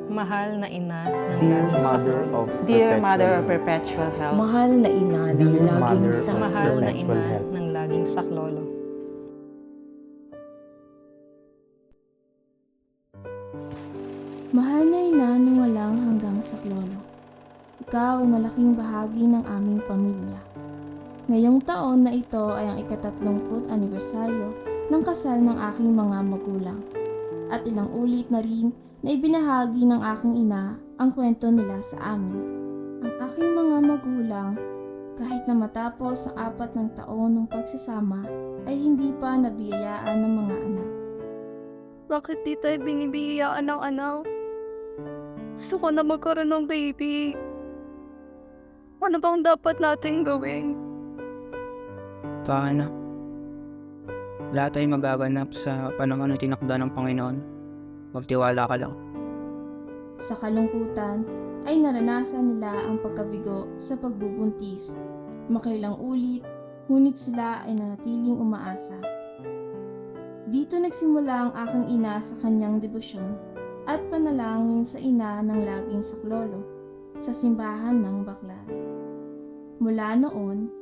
Mahal na ina ng Dear laging Mother saklolo. of Dear Mother of Perpetual Perpetual Help, Mahal na ina ng Dear laging Mother of saklolo. Mahal na Perpetual ina help. ng laging saklolo. Mahal na ina ng walang hanggang saklolo. Ikaw ay malaking bahagi ng aming pamilya. Ngayong taon na ito ay ang ika-30 anibersaryo ng kasal ng aking mga magulang. At ilang ulit na rin na ibinahagi ng aking ina ang kwento nila sa amin. Ang aking mga magulang, kahit na matapos ang 4 ng taon ng pagsasama, ay hindi pa nabiyayaan ng mga anak. Bakit di tayo binibiyayaan ng anak? Gusto ko na magkaroon ng baby. Ano bang dapat natin gawin? Paano? Lahat ay magaganap sa panahon na tinakda ng Panginoon. Magtiwala ka lang. Sa kalungkutan ay naranasan nila ang pagkabigo sa pagbubuntis. Makailang ulit, ngunit sila ay nanatiling umaasa. Dito nagsimula ang aking ina sa kanyang debosyon at panalangin sa ina ng laging saklolo sa simbahan ng Baclaran. Mula noon,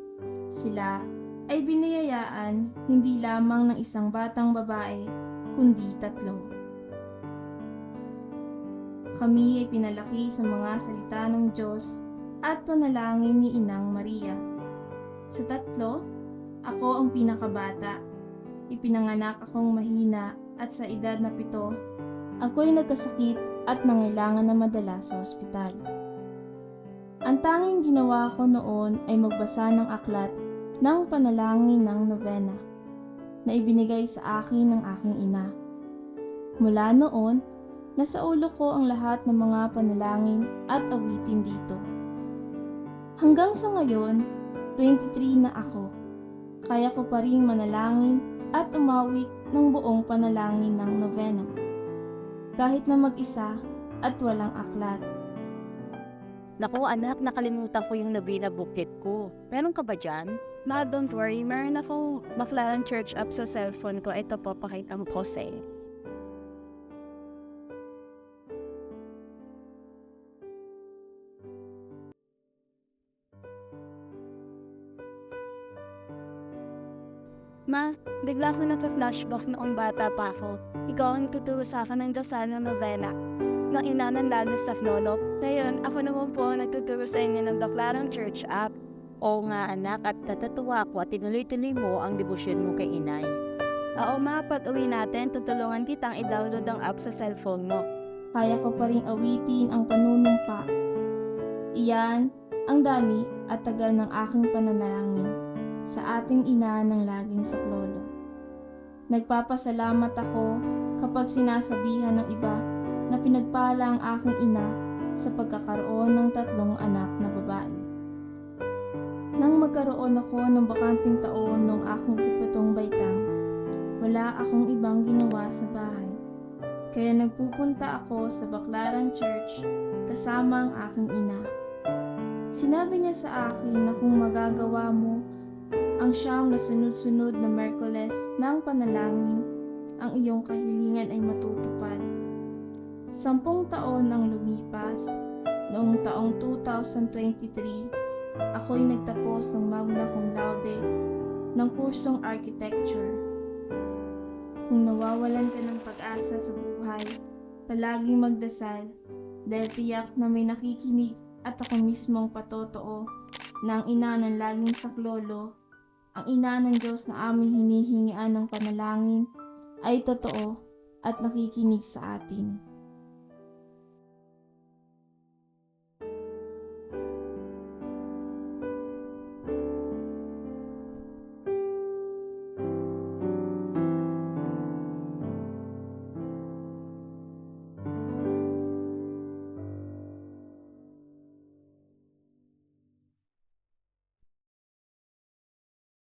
sila ay biniyayaan hindi lamang ng isang batang babae, kundi 3. Kami ay pinalaki sa mga salita ng Diyos at panalangin ni Inang Maria. Sa 3, ako ang pinakabata. Ipinanganak akong mahina at sa edad na 7, ako ay nagkasakit at nangailangan na madala sa ospital. Ang tanging ginawa ko noon ay magbasa ng aklat ng panalangin ng nobena na ibinigay sa akin ng aking ina. Mula noon, nasa ulo ko ang lahat ng mga panalangin at awitin dito. Hanggang sa ngayon, 23 na ako. Kaya ko pa rin manalangin at umawit ng buong panalangin ng nobena. Kahit na mag-isa at walang aklat. Naku anak, nakalimutan ko yung nabina bukit ko. Meron ka ba dyan? Ma, don't worry. Meron akong Baclaran Church app sa cellphone ko. Ito po, pakita mo po sa'yo. Ma, bigla ko nagka-flashback noong bata pa ako. Ikaw ang tuturo sa akin ng dasal ng novena ng ina ng laging saklolo. Ngayon, ako naman po ang nagtuturo sa inyo ng Baclaran Church app. Oo nga anak, at natatuwa ako at tinuloy-tuloy mo ang debosyon mo kay inay. Oo ma, pag uwi natin, tutulungan kitang i-download ang app sa cellphone mo. Kaya ko pa rin awitin ang panunumpa. Iyan ang dami at tagal ng aking pananalangin sa ating ina ng laging saklolo. Nagpapasalamat ako kapag sinasabihan ng iba na pinagpala ang aking ina sa pagkakaroon ng 3 anak na babae. Nang magkaroon ako ng bakanting taon noong aking 7 baitang, wala akong ibang ginawa sa bahay. Kaya nagpupunta ako sa Baclaran Church kasama ang aking ina. Sinabi niya sa akin na kung magagawa mo ang siyam na sunod-sunod na Merkules ng panalangin, ang iyong kahilingan ay matutupad. 10 taon ang lumipas. Noong taong 2023, ako'y nagtapos ng magna cum laude ng kursong architecture. Kung nawawalan ka ng pag-asa sa buhay, palaging magdasal dahil tiyak na may nakikinig at ako mismong patotoo na ang ina ng laging saklolo, ang ina ng Diyos na aming hinihingian ng panalangin ay totoo at nakikinig sa atin.